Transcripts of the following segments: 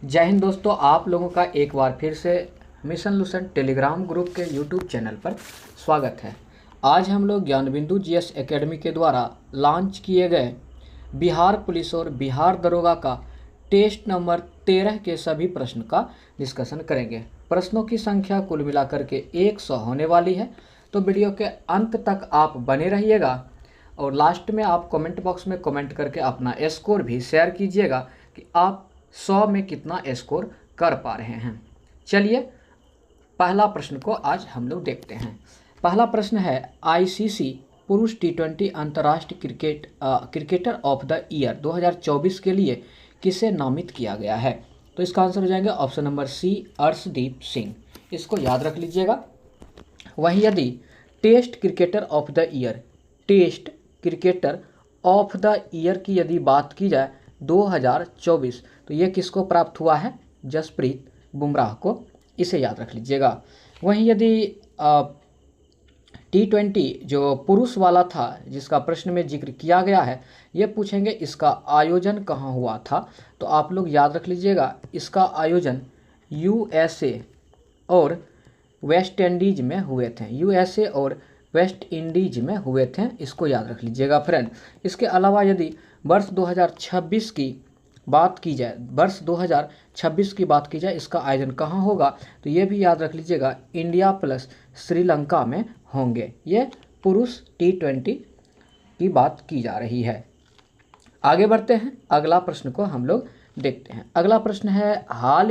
जय हिंद दोस्तों, आप लोगों का एक बार फिर से मिशन लुसेंट टेलीग्राम ग्रुप के यूट्यूब चैनल पर स्वागत है। आज हम लोग ज्ञान बिंदु जीएस एकेडमी के द्वारा लॉन्च किए गए बिहार पुलिस और बिहार दरोगा का टेस्ट नंबर 13 के सभी प्रश्न का डिस्कशन करेंगे। प्रश्नों की संख्या कुल मिलाकर के 100 होने वाली है, तो वीडियो के अंत तक आप बने रहिएगा और लास्ट में आप कमेंट बॉक्स में कमेंट करके अपना स्कोर भी शेयर कीजिएगा कि आप 100 में कितना स्कोर कर पा रहे हैं। चलिए पहला प्रश्न को आज हम लोग देखते हैं। पहला प्रश्न है, आईसीसी पुरुष टी20 अंतर्राष्ट्रीय क्रिकेटर ऑफ द ईयर 2024 के लिए किसे नामित किया गया है? तो इसका आंसर हो जाएगा option number C, Arshdeep Singh. इसको याद रख लीजिएगा। वहीं यदि test cricketer of the year, test cricketer of the year की यदि बात की जाए 2024, तो ये किसको प्राप्त हुआ है? जसप्रीत बुमराह को। इसे याद रख लीजिएगा। वहीं यदि टी20 जो पुरुष वाला था जिसका प्रश्न में जिक्र किया गया है, ये पूछेंगे इसका आयोजन कहाँ हुआ था, तो आप लोग याद रख लीजिएगा इसका आयोजन यूएसए और वेस्ट इंडीज में हुए थे। यूएसए और वेस्ट इंडीज में हुए थे, इसको याद रख लीजिएगा फ्रेंड। इसके अलावा यदि वर्ष 2026 की बात की जाए, वर्ष 2026 की बात की जाए, इसका आयोजन कहाँ होगा, तो ये भी याद रख लीजिएगा इंडिया प्लस श्रीलंका में होंगे। ये पुरुष टी20 की बात की जा रही है। आगे बढ़ते हैं, अगला प्रश्न को हम लोग देखते हैं। अगला प्रश्न है, हाल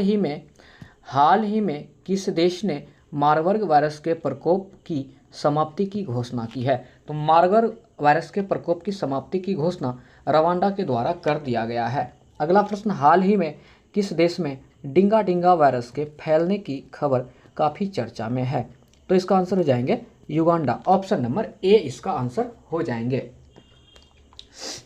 ही में किस देश ने मार्बर्ग वायरस के प्रकोप की समाप्ति की घोषणा की है? तो मार्बर्ग वायरस के प्रकोप की समाप्ति की घोषणा रवांडा के द्वारा कर दिया गया है। अगला प्रश्न, हाल ही में किस देश में डिंगा वायरस के फैलने की खबर काफ़ी चर्चा में है? तो इसका आंसर हो जाएंगे युगांडा। ऑप्शन नंबर ए इसका आंसर हो जाएंगे।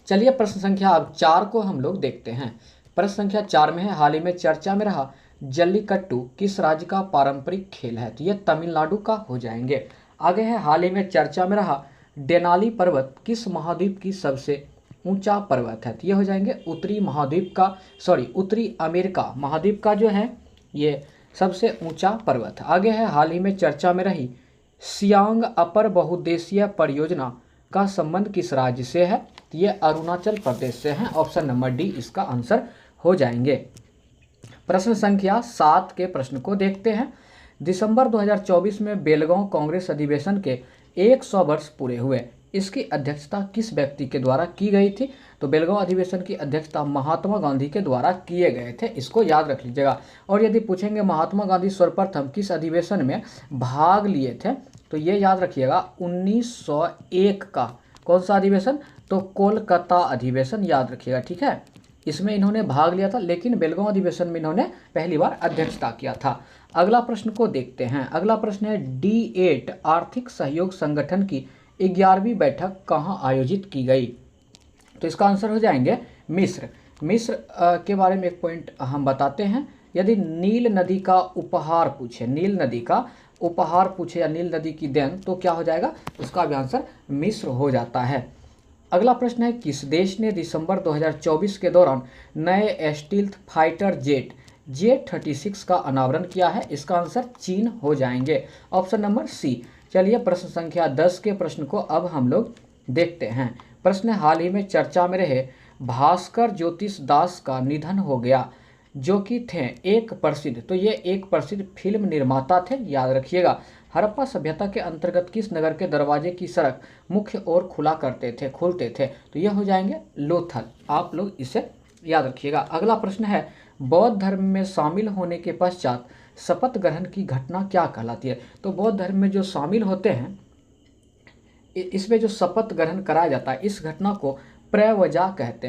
चलिए प्रश्न संख्या अब 4 को हम लोग देखते हैं। प्रश्न संख्या 4 में है, हाल ही में चर्चा में रहा जल्लीकट्टू किस राज्य का पारंपरिक खेल है? तो ये तमिलनाडु का हो जाएंगे। आगे है, हाल ही में चर्चा में रहा डेनाली पर्वत किस महाद्वीप की सबसे ऊंचा पर्वत है? तो ये हो जाएंगे उत्तरी अमेरिका महाद्वीप का जो है ये सबसे ऊंचा पर्वत है। आगे है, हाल ही में चर्चा में रही सियांग अपर बहुउद्देशीय परियोजना का संबंध किस राज्य से है? तो ये अरुणाचल प्रदेश से है। ऑप्शन नंबर डी इसका आंसर हो जाएंगे। प्रश्न संख्या 7 के प्रश्न को देखते हैं। दिसंबर 2024 में बेलगांव कांग्रेस अधिवेशन के 100 वर्ष पूरे हुए। इसकी अध्यक्षता किस व्यक्ति के द्वारा की गई थी? तो बेलगांव अधिवेशन की अध्यक्षता महात्मा गांधी के द्वारा किए गए थे, इसको याद रख लीजिएगा। और यदि पूछेंगे महात्मा गांधी सर्वप्रथम किस अधिवेशन में भाग लिए थे, तो ये याद रखिएगा 1901 का कौन सा अधिवेशन? तो कोलकाता अधिवेशन याद रखिएगा, ठीक है। इसमें इन्होंने भाग लिया था, लेकिन बेलगांव अधिवेशन में इन्होंने पहली बार अध्यक्षता किया था। अगला प्रश्न को देखते हैं। अगला प्रश्न है, D8 आर्थिक सहयोग संगठन की 11वीं बैठक कहाँ आयोजित की गई? तो इसका आंसर हो जाएंगे मिस्र। मिस्र के बारे में एक पॉइंट हम बताते हैं। यदि नील नदी का उपहार पूछे, नील नदी का उपहार पूछे या नील नदी की देन, तो क्या हो जाएगा? उसका भी आंसर मिस्र हो जाता है। अगला प्रश्न है, किस देश ने दिसंबर 2024 के दौरान नए स्टील्थ फाइटर जेट J-36 का अनावरण किया है? इसका आंसर चीन हो जाएंगे। Option number C. चलिए प्रश्न संख्या 10 के प्रश्न को अब हम लोग देखते हैं। प्रश्न, हाल ही में चर्चा में रहे भास्कर ज्योतिष दास का निधन हो गया, जो कि थे एक प्रसिद्ध, तो ये एक प्रसिद्ध फिल्म निर्माता थे, याद रखिएगा। हड़प्पा सभ्यता के अंतर्गत किस नगर के दरवाजे की सड़क मुख्य ओर खुलते थे? तो ये हो जाएंगे लोथल। आप लोग इसे याद रखिएगा। अगला प्रश्न है, बौद्ध धर्म में शामिल होने के पश्चात शपथ ग्रहण की घटना क्या कहलाती है? तो बौद्ध धर्म में जो शामिल होते हैं, इसमें जो शपथ ग्रहण कराया जाता है, इस घटना को प्रवजा कहते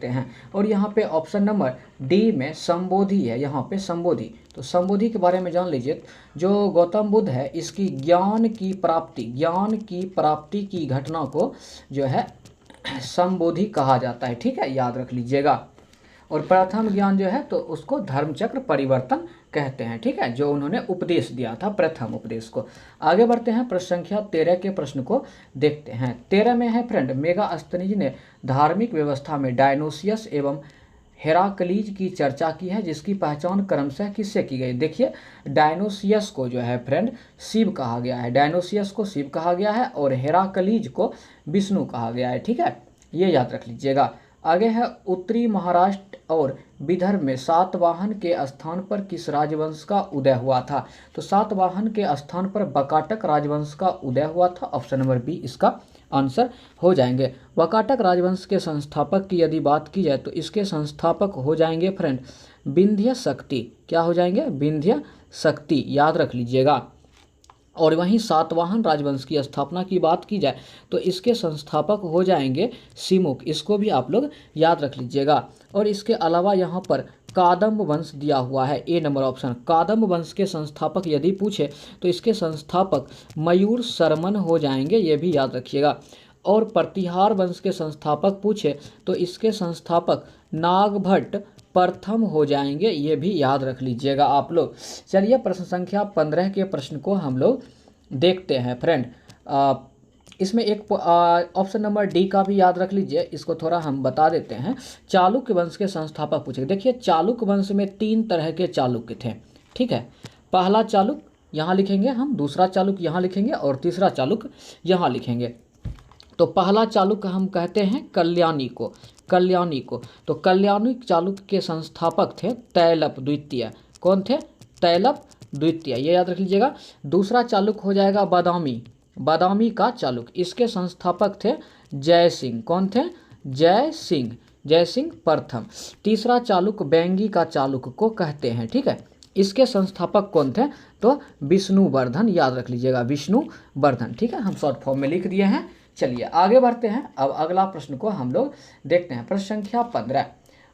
हैं। और यहाँ पे ऑप्शन नंबर डी में संबोधि है, यहाँ पे संबोधि। तो संबोधि के बारे में जान लीजिए। जो गौतम बुद्ध है, इसकी ज्ञान की प्राप्ति की घटना को जो है संबोधि कहा जाता है, ठीक है, याद रख लीजिएगा। और प्रथम ज्ञान जो है तो उसको धर्मचक्र परिवर्तन कहते हैं, ठीक है, जो उन्होंने उपदेश दिया था, प्रथम उपदेश को। आगे बढ़ते हैं, प्रश्न संख्या 13 के प्रश्न को देखते हैं। 13 में है फ्रेंड, मेगास्थनीज ने धार्मिक व्यवस्था में डायनोसियस एवं हेराक्लीज की चर्चा की है, जिसकी पहचान क्रमशः किससे की गई। देखिए डायनोसियस को जो है फ्रेंड शिव कहा गया है, डायनोसियस को शिव कहा गया है और हेराक्लीज को विष्णु कहा गया है। ठीक है, ये याद रख लीजिएगा। आगे है उत्तरी महाराष्ट्र और विदर्भ में सातवाहन के स्थान पर किस राजवंश का उदय हुआ था। तो सातवाहन के स्थान पर बकाटक राजवंश का उदय हुआ था। ऑप्शन नंबर बी इसका आंसर हो जाएंगे। वाकाटक राजवंश के संस्थापक की यदि बात की जाए तो इसके संस्थापक हो जाएंगे फ्रेंड विंध्य शक्ति। क्या हो जाएंगे? विंध्य शक्ति, याद रख लीजिएगा। और वहीं सातवाहन राजवंश की स्थापना की बात की जाए तो इसके संस्थापक हो जाएंगे सिमुक, इसको भी आप लोग याद रख लीजिएगा। और इसके अलावा यहाँ पर कादम्ब वंश दिया हुआ है, ए नंबर ऑप्शन। कादम्ब वंश के संस्थापक यदि पूछे तो इसके संस्थापक मयूर शर्मन हो जाएंगे, ये भी याद रखिएगा। और प्रतिहार वंश के संस्थापक पूछे तो इसके संस्थापक नागभट्ट प्रथम हो जाएंगे, ये भी याद रख लीजिएगा आप लोग। चलिए प्रश्न संख्या 15 के प्रश्न को हम लोग देखते हैं फ्रेंड। इसमें एक ऑप्शन नंबर डी का भी याद रख लीजिए, इसको थोड़ा हम बता देते हैं। चालुक्य वंश के संस्थापक पूछे। देखिए चालुक्य वंश में 3 तरह के चालुक्य थे। ठीक है, पहला चालुक्य यहाँ लिखेंगे हम, दूसरा चालुक्य यहाँ लिखेंगे और तीसरा चालुक्य यहाँ लिखेंगे। तो पहला चालुक्य हम कहते हैं कल्याणी को, कल्याणी को। तो कल्याणी चालुक्य के संस्थापक थे तैलप द्वितीय। कौन थे? तैलप द्वितीय, ये याद रख लीजिएगा। दूसरा चालुक्य हो जाएगा बादामी, बादामी का चालुक्य। इसके संस्थापक थे जय सिंह। कौन थे? जय सिंह, जय सिंह प्रथम। तीसरा चालुक्य बैंगी का चालुक्य को कहते हैं। ठीक है, इसके संस्थापक कौन थे? तो विष्णुवर्धन, याद रख लीजिएगा, विष्णुवर्धन। ठीक है, हम शॉर्ट फॉर्म में लिख दिए हैं। चलिए आगे बढ़ते हैं। अब अगला प्रश्न को हम लोग देखते हैं। प्रश्न संख्या 15,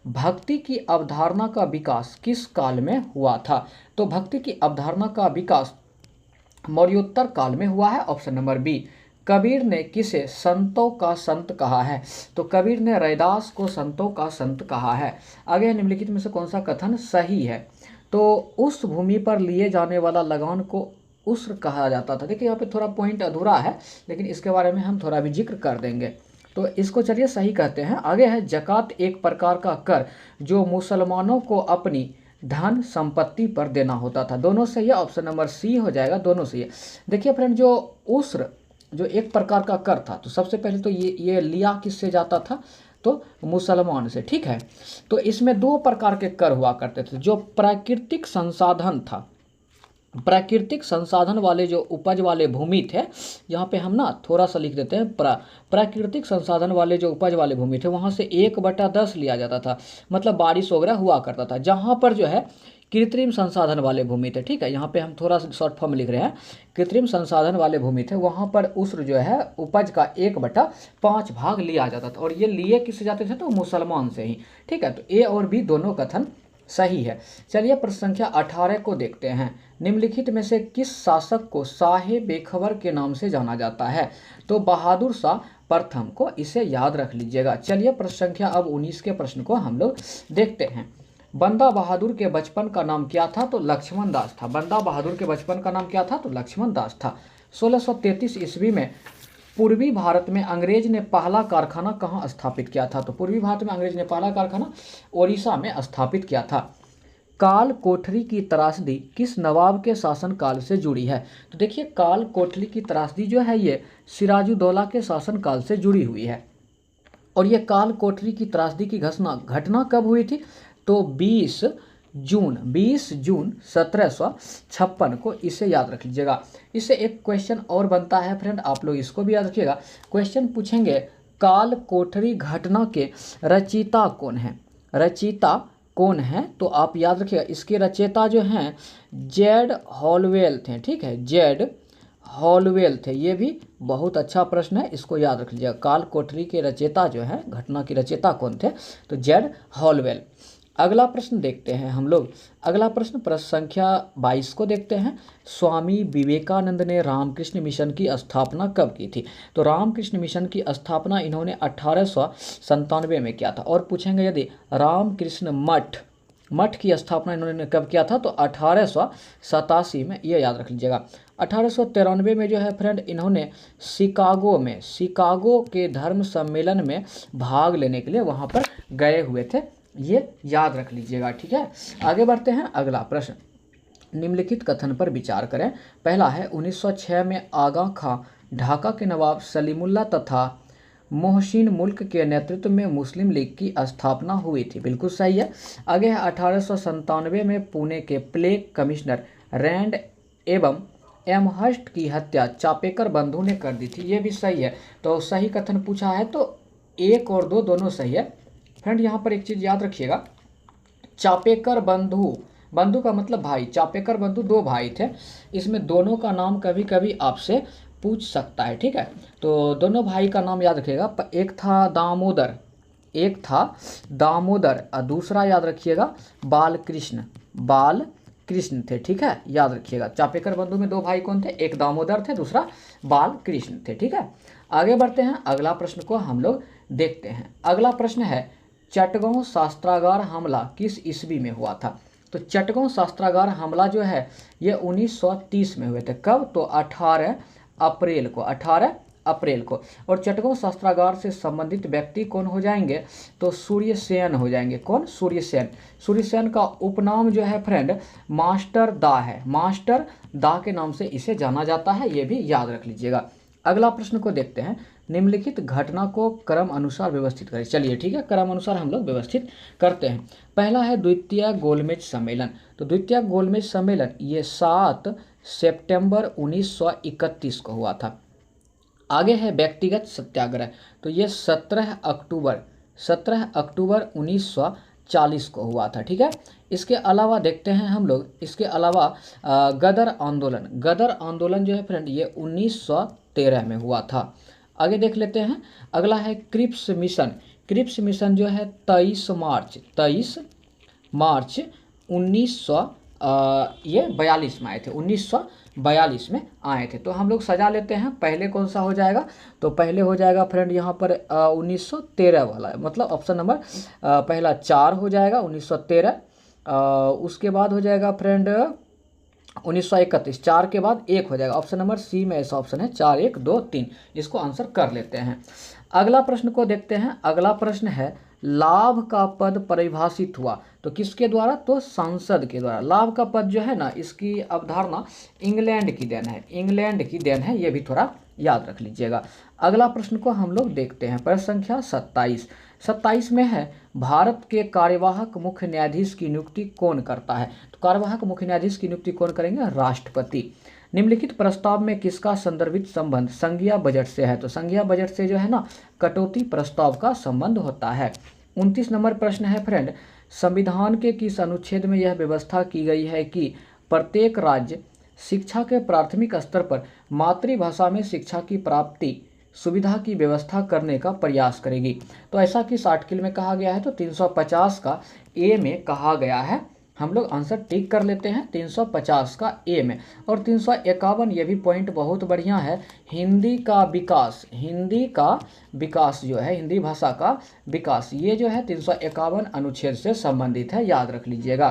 भक्ति की अवधारणा का विकास किस काल में हुआ था। तो भक्ति की अवधारणा का विकास मौर्योत्तर काल में हुआ है। Option number B. कबीर ने किसे संतों का संत कहा है। तो कबीर ने रैदास को संतों का संत कहा है। आगे निम्नलिखित में से कौन सा कथन सही है। तो उस भूमि पर लिए जाने वाला लगान को उस्र कहा जाता था। देखिए यहाँ पे थोड़ा पॉइंट अधूरा है, लेकिन इसके बारे में हम थोड़ा भी जिक्र कर देंगे। तो इसको चलिए सही कहते हैं। आगे है जकात एक प्रकार का कर जो मुसलमानों को अपनी धन संपत्ति पर देना होता था। दोनों सही है, ऑप्शन नंबर सी हो जाएगा, दोनों सही है। देखिए फ्रेंड, जो उस्र जो एक प्रकार का कर था, तो सबसे पहले तो ये लिया किससे जाता था, तो मुसलमान से। ठीक है, तो इसमें 2 प्रकार के कर हुआ करते थे। जो प्राकृतिक संसाधन था, प्राकृतिक संसाधन वाले जो उपज वाले भूमि थे, यहाँ पे हम ना थोड़ा सा लिख देते हैं, प्राकृतिक संसाधन वाले जो उपज वाले भूमि थे वहाँ से 1/10 लिया जाता था, मतलब बारिश वगैरह हुआ करता था। जहाँ पर जो है कृत्रिम संसाधन वाले भूमि थे, ठीक है, यहाँ पे हम थोड़ा सा शॉर्ट फॉर्म लिख रहे हैं, कृत्रिम संसाधन वाले भूमि थे, वहाँ पर उस्र जो है उपज का 1/5 भाग लिया जाता था। और ये लिए किससे जाते थे, तो मुसलमान से ही। ठीक है, तो ए और बी दोनों कथन सही है। चलिए प्रश्न संख्या 18 को देखते हैं। निम्नलिखित में से किस शासक को शाहे बेखबर के नाम से जाना जाता है। तो बहादुर शाह प्रथम को, इसे याद रख लीजिएगा। चलिए प्रश्न संख्या अब 19 के प्रश्न को हम लोग देखते हैं। बंदा बहादुर के बचपन का नाम क्या था, तो लक्ष्मण दास था। बंदा बहादुर के बचपन का नाम क्या था, तो लक्ष्मण दास था। 1633 ईस्वी में पूर्वी भारत में अंग्रेज ने पहला कारखाना कहाँ स्थापित किया था। तो पूर्वी भारत में अंग्रेज ने पहला कारखाना ओडिशा में स्थापित किया था। काल कोठरी की त्रासदी किस नवाब के शासनकाल से जुड़ी है। तो देखिए काल कोठरी की त्रासदी जो है ये सिराजुद्दौला के शासनकाल से जुड़ी हुई है। और ये काल कोठरी की त्रासदी की घटना कब हुई थी, तो 20 जून 1756 को, इसे याद रख लीजिएगा। इससे एक क्वेश्चन और बनता है फ्रेंड, आप लोग इसको भी याद रखिएगा। क्वेश्चन पूछेंगे काल कोठरी घटना के रचयिता कौन है, रचयिता कौन है, तो आप याद रखिएगा इसके रचयिता जो हैं जेड हॉलवेल थे। ठीक है, जेड हॉलवेल थे। ये भी बहुत अच्छा प्रश्न है, इसको याद रख लीजिएगा। काल कोठरी के रचयिता जो है, घटना के रचयिता कौन थे, तो जेड हॉलवेल। अगला प्रश्न देखते हैं हम लोग। अगला प्रश्न संख्या 22 को देखते हैं। स्वामी विवेकानंद ने रामकृष्ण मिशन की स्थापना कब की थी। तो रामकृष्ण मिशन की स्थापना इन्होंने 1897 में किया था। और पूछेंगे यदि रामकृष्ण मठ की स्थापना इन्होंने कब किया था, तो 1887 में, ये याद रख लीजिएगा। 1893 में जो है फ्रेंड इन्होंने शिकागो के धर्म सम्मेलन में भाग लेने के लिए वहाँ पर गए हुए थे ये याद रख लीजिएगा, ठीक है। आगे बढ़ते हैं, अगला प्रश्न, निम्नलिखित कथन पर विचार करें। पहला है 1906 में आगा खां ढाका के नवाब सलीमुल्लाह तथा मोहसिन मुल्क के नेतृत्व में मुस्लिम लीग की स्थापना हुई थी, बिल्कुल सही है। आगे है 1897 में पुणे के प्लेग कमिश्नर रैंड एवं एमहर्स्ट की हत्या चापेकर बंधु ने कर दी थी, ये भी सही है। तो सही कथन पूछा है तो 1 और 2 दोनों सही है। फ्रेंड यहाँ पर एक चीज़ याद रखिएगा, चापेकर बंधु, बंधु का मतलब भाई, चापेकर बंधु 2 भाई थे, इसमें दोनों का नाम कभी कभी आपसे पूछ सकता है, ठीक है। तो दोनों भाई का नाम याद रखिएगा, एक था दामोदर, एक था दामोदर और दूसरा याद रखिएगा बालकृष्ण, बालकृष्ण थे, ठीक है, याद रखिएगा। चापेकर बंधु में 2 भाई कौन थे, एक दामोदर थे, दूसरा बालकृष्ण थे, ठीक है। आगे बढ़ते हैं, अगला प्रश्न को हम लोग देखते हैं। अगला प्रश्न है, चटगांव शस्त्रागार हमला किस ईस्वी में हुआ था। तो चटगांव शस्त्रागार हमला जो है ये 1930 में हुए थे। कब, तो 18 अप्रैल को, 18 अप्रैल को। और चटगांव शस्त्रागार से संबंधित व्यक्ति कौन हो जाएंगे, तो सूर्यसेन हो जाएंगे। कौन, सूर्यसेन। सूर्यसेन का उपनाम जो है फ्रेंड मास्टर दा है, मास्टर दा के नाम से इसे जाना जाता है, ये भी याद रख लीजिएगा। अगला प्रश्न को देखते हैं, निम्नलिखित घटना को क्रम अनुसार व्यवस्थित करें। चलिए ठीक है, क्रम अनुसार हम लोग व्यवस्थित करते हैं। पहला है द्वितीय गोलमेज सम्मेलन। तो द्वितीय गोलमेज सम्मेलन ये 7 सितंबर 1931 को हुआ था। आगे है व्यक्तिगत सत्याग्रह, तो ये 17 अक्टूबर 1940 को हुआ था, ठीक है। इसके अलावा देखते हैं हम लोग, इसके अलावा गदर आंदोलन, गदर आंदोलन जो है फ्रेंड ये 1913 में हुआ था। आगे देख लेते हैं, अगला है क्रिप्स मिशन। क्रिप्स मिशन जो है 23 मार्च 1942 में आए थे, 1942 में आए थे। तो हम लोग सजा लेते हैं, पहले कौन सा हो जाएगा, तो पहले हो जाएगा फ्रेंड यहाँ पर 1913 वाला, मतलब ऑप्शन नंबर पहला 4 हो जाएगा 1913। उसके बाद हो जाएगा फ्रेंड 1931, 4 के बाद 1 हो जाएगा, ऑप्शन नंबर सी में ऐसा ऑप्शन है 4 1 2 3, इसको आंसर कर लेते हैं। अगला प्रश्न को देखते हैं। अगला प्रश्न है लाभ का पद परिभाषित हुआ, तो किसके द्वारा, तो संसद के द्वारा। लाभ का पद जो है ना, इसकी अवधारणा इंग्लैंड की देन है, इंग्लैंड की देन है, ये भी थोड़ा याद रख लीजिएगा। अगला प्रश्न को हम लोग देखते हैं, प्रश्न संख्या 27 में है भारत के कार्यवाहक मुख्य न्यायाधीश की नियुक्ति कौन करता है। तो कार्यवाहक मुख्य न्यायाधीश की नियुक्ति कौन करेंगे, राष्ट्रपति। निम्नलिखित प्रस्ताव में किसका संदर्भित संबंध संघीय बजट से है। तो संघीय बजट से जो है ना कटौती प्रस्ताव का संबंध होता है। 29 नंबर प्रश्न है फ्रेंड, संविधान के किस अनुच्छेद में यह व्यवस्था की गई है कि प्रत्येक राज्य शिक्षा के प्राथमिक स्तर पर मातृभाषा में शिक्षा की प्राप्ति सुविधा की व्यवस्था करने का प्रयास करेगी। तो ऐसा किस आर्टिकल में कहा गया है, तो 350 का ए में कहा गया है। हम लोग आंसर टिक कर लेते हैं 350 का ए में। और 351, ये भी पॉइंट बहुत बढ़िया है, हिंदी का विकास, हिंदी का विकास जो है, हिंदी भाषा का विकास, ये जो है 351 अनुच्छेद से संबंधित है, याद रख लीजिएगा।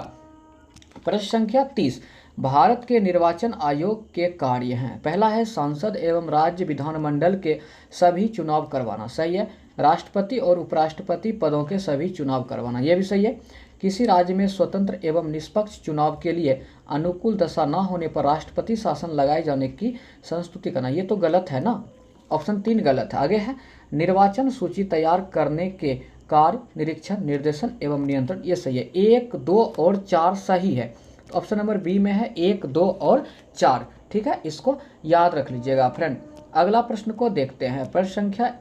प्रश्न संख्या 30, भारत के निर्वाचन आयोग के कार्य हैं। पहला है सांसद एवं राज्य विधानमंडल के सभी चुनाव करवाना, सही है। राष्ट्रपति और उपराष्ट्रपति पदों के सभी चुनाव करवाना, यह भी सही है। किसी राज्य में स्वतंत्र एवं निष्पक्ष चुनाव के लिए अनुकूल दशा न होने पर राष्ट्रपति शासन लगाए जाने की संस्तुति करना, ये तो गलत है ना, ऑप्शन 3 गलत है। आगे है निर्वाचन सूची तैयार करने के कार्य, निरीक्षण, निर्देशन एवं नियंत्रण, ये सही है। 1 2 और 4 सही है, तो ऑप्शन नंबर बी में है 1 2 और 4, ठीक है, इसको याद रख लीजिएगा फ्रेंड। अगला प्रश्न को देखते हैं, प्रश्न संख्या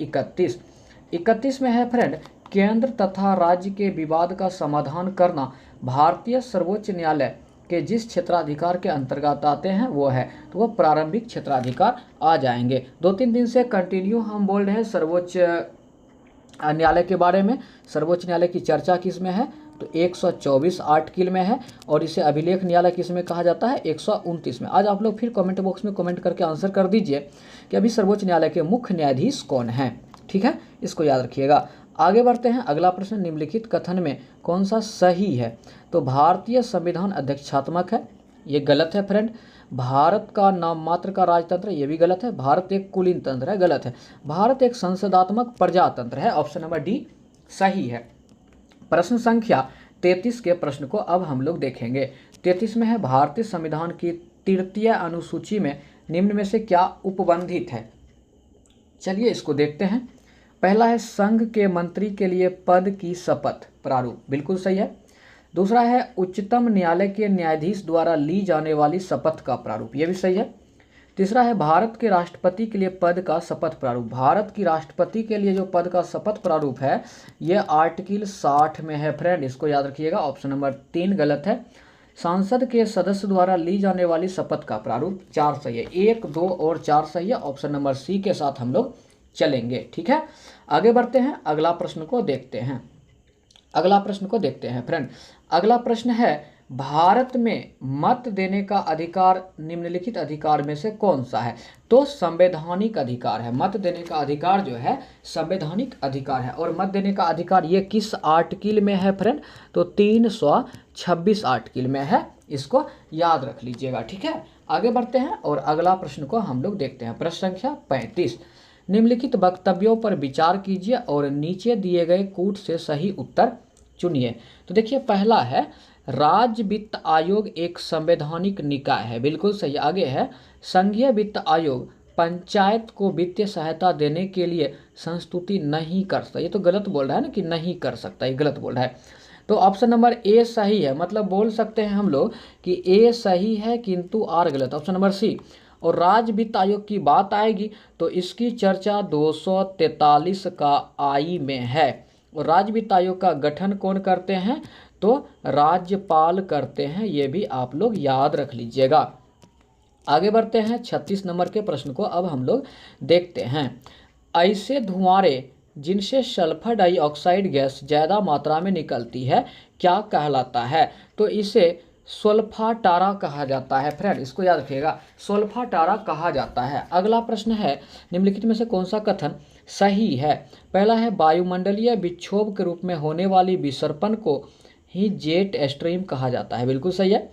31 में है फ्रेंड, केंद्र तथा राज्य के विवाद का समाधान करना भारतीय सर्वोच्च न्यायालय के जिस क्षेत्राधिकार के अंतर्गत आते हैं वो है, तो वो प्रारंभिक क्षेत्राधिकार आ जाएंगे। 2-3 दिन से कंटिन्यू हम बोल रहे हैं सर्वोच्च न्यायालय के बारे में। सर्वोच्च न्यायालय की चर्चा किस में है, तो 124 आर्टिकल में है, और इसे अभिलेख न्यायालय किस में कहा जाता है, 129 में। आज आप लोग फिर कमेंट बॉक्स में कमेंट करके आंसर कर दीजिए कि अभी सर्वोच्च न्यायालय के मुख्य न्यायाधीश कौन हैं, ठीक है, इसको याद रखिएगा। आगे बढ़ते हैं, अगला प्रश्न, निम्नलिखित कथन में कौन सा सही है। तो भारतीय संविधान अध्यक्षात्मक है, ये गलत है फ्रेंड। भारत का नाम मात्र का राजतंत्र, ये भी गलत है। भारत एक कुलीन तंत्र है, गलत है। भारत एक संसदात्मक प्रजातंत्र है, ऑप्शन नंबर डी सही है। प्रश्न संख्या 33 के प्रश्न को अब हम लोग देखेंगे। 33 में है, भारतीय संविधान की तृतीय अनुसूची में निम्न में से क्या उपबंधित है। चलिए इसको देखते हैं। पहला है, संघ के मंत्री के लिए पद की शपथ प्रारूप, बिल्कुल सही है। दूसरा है, उच्चतम न्यायालय के न्यायाधीश द्वारा ली जाने वाली शपथ का प्रारूप, यह भी सही है। तीसरा है, भारत के राष्ट्रपति के लिए पद का शपथ प्रारूप। भारत की राष्ट्रपति के लिए जो पद का शपथ प्रारूप है यह आर्टिकल 60 में है फ्रेंड, इसको याद रखिएगा। ऑप्शन नंबर 3 गलत है। सांसद के सदस्य द्वारा ली जाने वाली शपथ का प्रारूप 4 सही है। 1, 2 और 4 सही है। ऑप्शन नंबर सी के साथ हम लोग चलेंगे, ठीक है। आगे बढ़ते हैं, अगला प्रश्न को देखते हैं। फ्रेंड, अगला प्रश्न है, भारत में मत देने का अधिकार निम्नलिखित अधिकार में से कौन सा है। तो संवैधानिक अधिकार है। मत देने का अधिकार जो है संवैधानिक अधिकार है। और मत देने का अधिकार ये किस आर्टिकल में है फ्रेंड, तो 326 आर्टिकल में है, इसको याद रख लीजिएगा, ठीक है। आगे बढ़ते हैं और अगला प्रश्न को हम लोग देखते हैं। प्रश्न संख्या 35, निम्नलिखित वक्तव्यों पर विचार कीजिए और नीचे दिए गए कूट से सही उत्तर चुनिए। तो देखिए, पहला है, राज्य वित्त आयोग एक संवैधानिक निकाय है, बिल्कुल सही। आगे है, संघीय वित्त आयोग पंचायत को वित्तीय सहायता देने के लिए संस्तुति नहीं कर सकता। ये तो गलत बोल रहा है ना कि नहीं कर सकता, ये गलत बोल रहा है। तो ऑप्शन नंबर ए सही है, मतलब बोल सकते हैं हम लोग कि ए सही है किंतु आर गलत। Option number C. और राज्य वित्त आयोग की बात आएगी तो इसकी चर्चा 243 का आई में है। और राज्य वित्त आयोग का गठन कौन करते हैं, तो राज्यपाल करते हैं, ये भी आप लोग याद रख लीजिएगा। आगे बढ़ते हैं, 36 नंबर के प्रश्न को अब हम लोग देखते हैं। ऐसे धुआंरे जिनसे सल्फर डाइऑक्साइड गैस ज़्यादा मात्रा में निकलती है क्या कहलाता है। तो इसे सोल्फाटारा कहा जाता है फ्रेंड, इसको याद रखिएगा, सोल्फाटारा कहा जाता है। अगला प्रश्न है, निम्नलिखित में से कौन सा कथन सही है। पहला है, वायुमंडलीय विक्षोभ के रूप में होने वाली विसर्पण को ही जेट स्ट्रीम कहा जाता है, बिल्कुल सही है।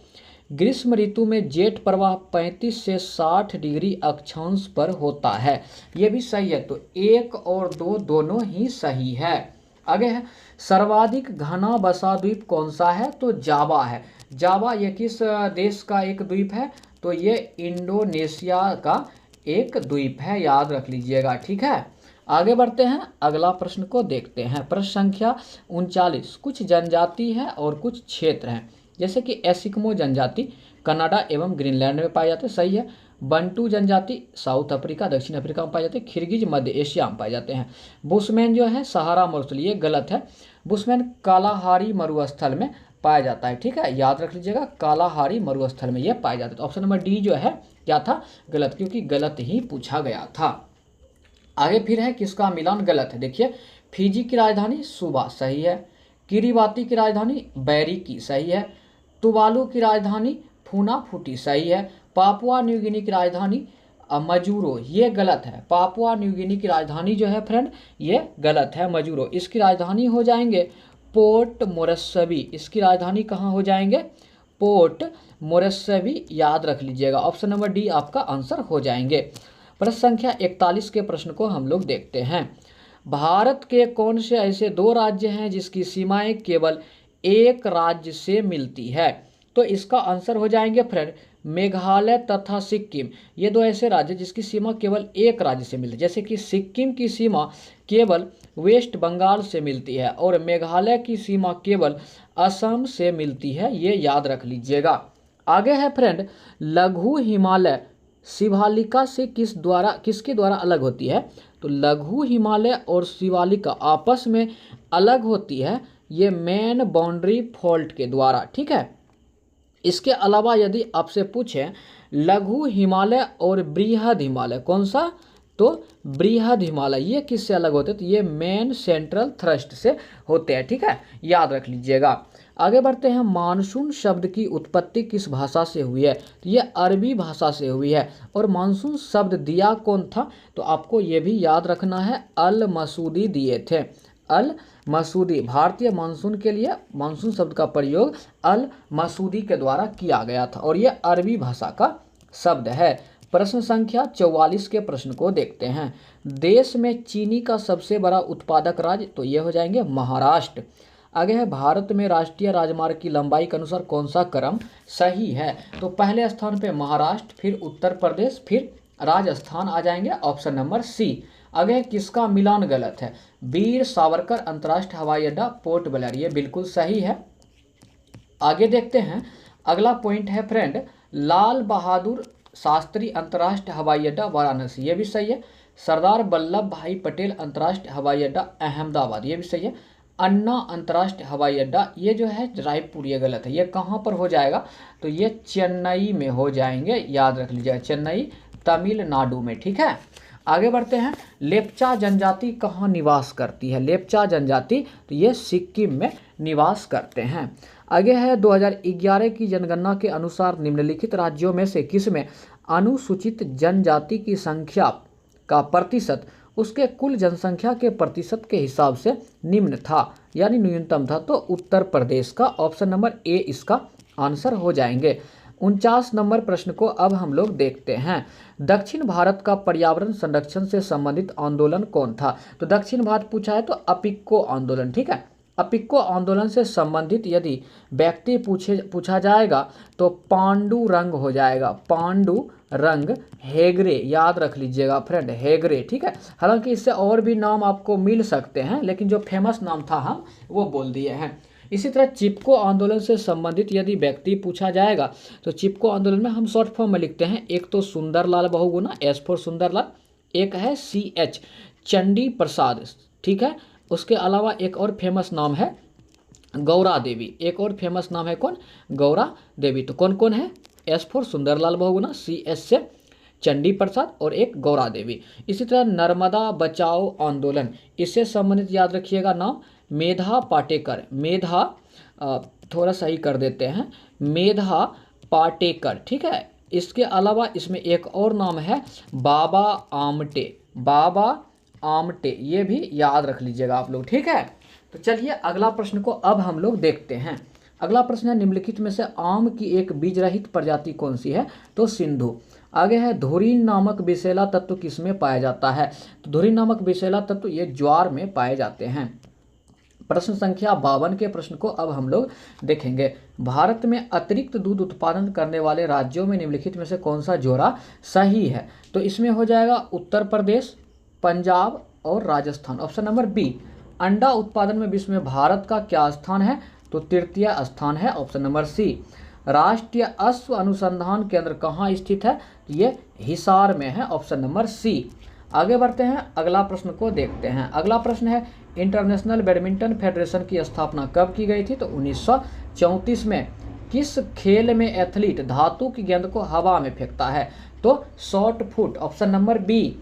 ग्रीष्म ऋतु में जेट प्रवाह 35 से 60 डिग्री अक्षांश पर होता है, यह भी सही है। तो 1 और 2 दोनों ही सही है। आगे है, सर्वाधिक घना बसा द्वीप कौन सा है, तो जावा है। जावा ये किस देश का एक द्वीप है, तो ये इंडोनेशिया का एक द्वीप है, याद रख लीजिएगा, ठीक है। आगे बढ़ते हैं, अगला प्रश्न को देखते हैं। प्रश्न संख्या 39, कुछ जनजाति है और कुछ क्षेत्र हैं, जैसे कि एस्किमो जनजाति कनाडा एवं ग्रीनलैंड में पाए जाते हैं, सही है। बंटू जनजाति साउथ अफ्रीका दक्षिण अफ्रीका में पाए जाते हैं। खिरगिज मध्य एशिया में पाए जाते हैं। बुशमैन जो है सहारा मरुस्थल, ये गलत है। बुशमैन कालाहारी मरुस्थल में पाया जाता है, ठीक है, याद रख लीजिएगा, कालाहारी मरुस्थल में ये पाए जाते हैं। तो ऑप्शन नंबर डी जो है क्या था, गलत, क्योंकि गलत ही पूछा गया था। आगे फिर है, किसका मिलान गलत है। देखिए, फिजी की राजधानी सुबा सही है। किरीबाती की राजधानी बैरिकी सही है। तुवालू की राजधानी फूनाफुटी सही है। पापुआ न्यू गिनी की राजधानी मजूरो, ये गलत है। पापुआ न्यू गिनी की राजधानी जो है फ्रेंड ये गलत है, मजूरो। इसकी राजधानी हो जाएंगे पोर्ट मोरस्बी। इसकी राजधानी कहाँ हो जाएंगे, पोर्ट मोरस्बी, याद रख लीजिएगा। ऑप्शन नंबर डी आपका आंसर हो जाएंगे। प्रश्न संख्या 41 के प्रश्न को हम लोग देखते हैं। भारत के कौन से ऐसे 2 राज्य हैं जिसकी सीमाएं केवल एक राज्य से मिलती है। तो इसका आंसर हो जाएंगे फ्रेंड मेघालय तथा सिक्किम। ये 2 ऐसे राज्य जिसकी सीमा केवल एक राज्य से मिलती है, जैसे कि सिक्किम की सीमा केवल वेस्ट बंगाल से मिलती है और मेघालय की सीमा केवल असम से मिलती है, ये याद रख लीजिएगा। आगे है फ्रेंड, लघु हिमालय शिवालिका से किसके द्वारा अलग होती है। तो लघु हिमालय और शिवालिका आपस में अलग होती है ये मेन बाउंड्री फॉल्ट के द्वारा, ठीक है। इसके अलावा यदि आपसे पूछें लघु हिमालय और बृहद हिमालय कौन सा, तो बृहद हिमालय ये किससे अलग होते हैं, तो ये मेन सेंट्रल थ्रस्ट से होते हैं, ठीक है, याद रख लीजिएगा। आगे बढ़ते हैं, मानसून शब्द की उत्पत्ति किस भाषा से हुई है, तो ये अरबी भाषा से हुई है। और मानसून शब्द दिया कौन था, तो आपको ये भी याद रखना है, अल मसूदी दिए थे। अल मसूदी, भारतीय मानसून के लिए मानसून शब्द का प्रयोग अल मसूदी के द्वारा किया गया था और यह अरबी भाषा का शब्द है। प्रश्न संख्या 44 के प्रश्न को देखते हैं। देश में चीनी का सबसे बड़ा उत्पादक राज्य, तो ये हो जाएंगे महाराष्ट्र। आगे है भारत में राष्ट्रीय राजमार्ग की लंबाई के अनुसार कौन सा क्रम सही है? तो पहले स्थान पे महाराष्ट्र, फिर उत्तर प्रदेश, फिर राजस्थान आ जाएंगे, ऑप्शन नंबर सी। आगे है किसका मिलान गलत है? वीर सावरकर अंतर्राष्ट्रीय हवाई अड्डा पोर्ट ब्लेयर, ये बिल्कुल सही है। आगे देखते हैं, अगला पॉइंट है फ्रेंड, लाल बहादुर शास्त्री अंतर्राष्ट्रीय हवाई अड्डा वाराणसी, ये भी सही है। सरदार वल्लभ भाई पटेल अंतर्राष्ट्रीय हवाई अड्डा अहमदाबाद, ये भी सही है। अन्ना अंतर्राष्ट्रीय हवाई अड्डा, ये जो है रायपुर, ये गलत है। ये कहाँ पर हो जाएगा? तो ये चेन्नई में हो जाएंगे, याद रख लीजिएगा, चेन्नई तमिलनाडु में, ठीक है। आगे बढ़ते हैं, लेप्चा जनजाति कहाँ निवास करती है? लेप्चा जनजाति, तो ये सिक्किम में निवास करते हैं। आगे है 2011 की जनगणना के अनुसार निम्नलिखित राज्यों में से किसमें अनुसूचित जनजाति की संख्या का प्रतिशत उसके कुल जनसंख्या के प्रतिशत के हिसाब से निम्न था, यानी न्यूनतम था? तो उत्तर प्रदेश का ऑप्शन नंबर ए इसका आंसर हो जाएंगे। 49 नंबर प्रश्न को अब हम लोग देखते हैं, दक्षिण भारत का पर्यावरण संरक्षण से संबंधित आंदोलन कौन था? तो दक्षिण भारत पूछा है तो अपिक्को आंदोलन, ठीक है। अपिक्को आंदोलन से संबंधित यदि व्यक्ति पूछा जाएगा तो पांडुरंग हो जाएगा, पांडुरंग हेगड़े, याद रख लीजिएगा फ्रेंड, हेगड़े, ठीक है। हालांकि इससे और भी नाम आपको मिल सकते हैं, लेकिन जो फेमस नाम था हम वो बोल दिए हैं। इसी तरह चिपको आंदोलन से संबंधित यदि व्यक्ति पूछा जाएगा तो चिपको आंदोलन में हम शॉर्ट फॉर्म में लिखते हैं, एक तो सुंदरलाल बहुगुणा, एस फॉर सुंदरलाल, एक है CH चंडी प्रसाद, ठीक है। उसके अलावा एक और फेमस नाम है गौरा देवी, एक और फेमस नाम है कौन? गौरा देवी। तो कौन कौन है? S for Sundarlal Bahuguna, CH से चंडी प्रसाद और एक गौरा देवी। इसी तरह नर्मदा बचाओ आंदोलन, इससे संबंधित याद रखिएगा नाम मेधा पाटेकर, मेधा थोड़ा सही कर देते हैं, मेधा पाटेकर, ठीक है। इसके अलावा इसमें एक और नाम है बाबा आमटे, बाबा आमटे, ये भी याद रख लीजिएगा आप लोग, ठीक है। तो चलिए अगला प्रश्न को अब हम लोग देखते हैं। अगला प्रश्न है, निम्नलिखित में से आम की एक बीज रहित प्रजाति कौन सी है? तो सिंधु। आगे है, धुरीन नामक विषैला तत्व किसमें पाया जाता है? तो धुरीन नामक विषैला तत्व ये ज्वार में पाए जाते हैं। प्रश्न संख्या 52 के प्रश्न को अब हम लोग देखेंगे, भारत में अतिरिक्त दूध उत्पादन करने वाले राज्यों में निम्नलिखित में से कौन सा जोड़ा सही है? तो इसमें हो जाएगा उत्तर प्रदेश, पंजाब और राजस्थान, ऑप्शन नंबर बी। अंडा उत्पादन में विश्व में भारत का क्या स्थान है? तो तृतीय स्थान है, ऑप्शन नंबर सी। राष्ट्रीय अश्व अनुसंधान केंद्र कहाँ स्थित है? ये हिसार में है, ऑप्शन नंबर सी। आगे बढ़ते हैं, अगला प्रश्न को देखते हैं। अगला प्रश्न है, इंटरनेशनल बैडमिंटन फेडरेशन की स्थापना कब की गई थी? तो 1934 में। किस खेल में एथलीट धातु की गेंद को हवा में फेंकता है? तो shot put, option number B.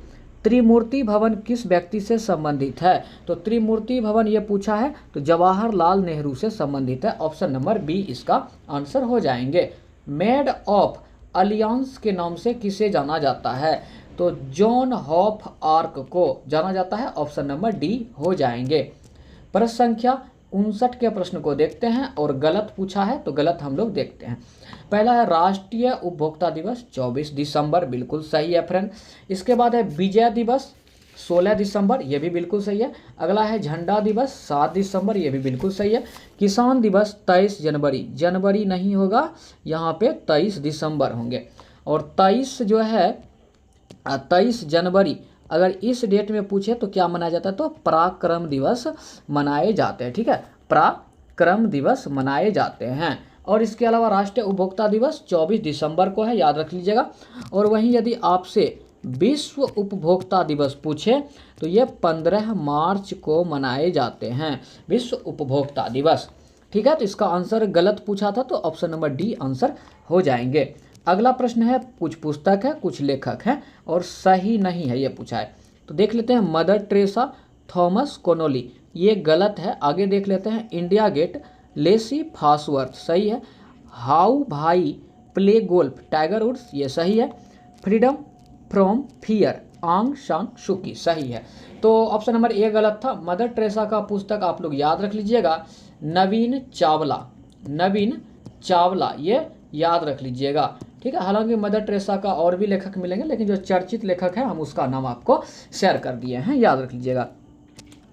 Trimurti Bhavan किस व्यक्ति से संबंधित है? तो त्रिमूर्ति भवन ये पूछा है तो जवाहरलाल नेहरू से संबंधित है, ऑप्शन नंबर बी इसका आंसर हो जाएंगे। मेड ऑफ अलियांस के नाम से किसे जाना जाता है? तो जॉन हॉफ आर्क को जाना जाता है, ऑप्शन नंबर डी हो जाएंगे। प्रश्न संख्या 59 के प्रश्न को देखते हैं और गलत पूछा है तो गलत हम लोग देखते हैं। पहला है राष्ट्रीय उपभोक्ता दिवस 24 दिसंबर, बिल्कुल सही है फ्रेंड। इसके बाद है विजय दिवस 16 दिसंबर, ये भी बिल्कुल सही है। अगला है झंडा दिवस 7 दिसंबर, ये भी बिल्कुल सही है। किसान दिवस 23 जनवरी, जनवरी नहीं होगा यहाँ पे 23 दिसंबर होंगे। और 23 जो है 23 जनवरी अगर इस डेट में पूछे तो क्या मनाया जाता है? तो पराक्रम दिवस मनाए जाते हैं, ठीक है, पराक्रम दिवस मनाए जाते हैं। और इसके अलावा राष्ट्रीय उपभोक्ता दिवस 24 दिसंबर को है, याद रख लीजिएगा। और वहीं यदि आपसे विश्व उपभोक्ता दिवस पूछे तो ये 15 मार्च को मनाए जाते हैं, विश्व उपभोक्ता दिवस, ठीक है। तो इसका आंसर गलत पूछा था तो ऑप्शन नंबर डी आंसर हो जाएंगे। अगला प्रश्न है, कुछ पुस्तक है कुछ लेखक हैं और सही नहीं है ये पूछा है, तो देख लेते हैं। मदर टेरेसा, थॉमस कोनोली, ये गलत है। आगे देख लेते हैं, इंडिया गेट, लेसी फासवर्थ, सही है। हाउ भाई प्ले गोल्फ, टाइगर वुड्स, ये सही है। फ्रीडम फ्रॉम फियर, आंग सान सुकी, सही है। तो ऑप्शन नंबर ए गलत था। मदर टेरेसा का पुस्तक आप लोग याद रख लीजिएगा, नवीन चावला, नवीन चावला, ये याद रख लीजिएगा, ठीक है। हालांकि मदर टेरेसा का और भी लेखक मिलेंगे, लेकिन जो चर्चित लेखक है हम उसका नाम आपको शेयर कर दिए हैं, याद रख लीजिएगा।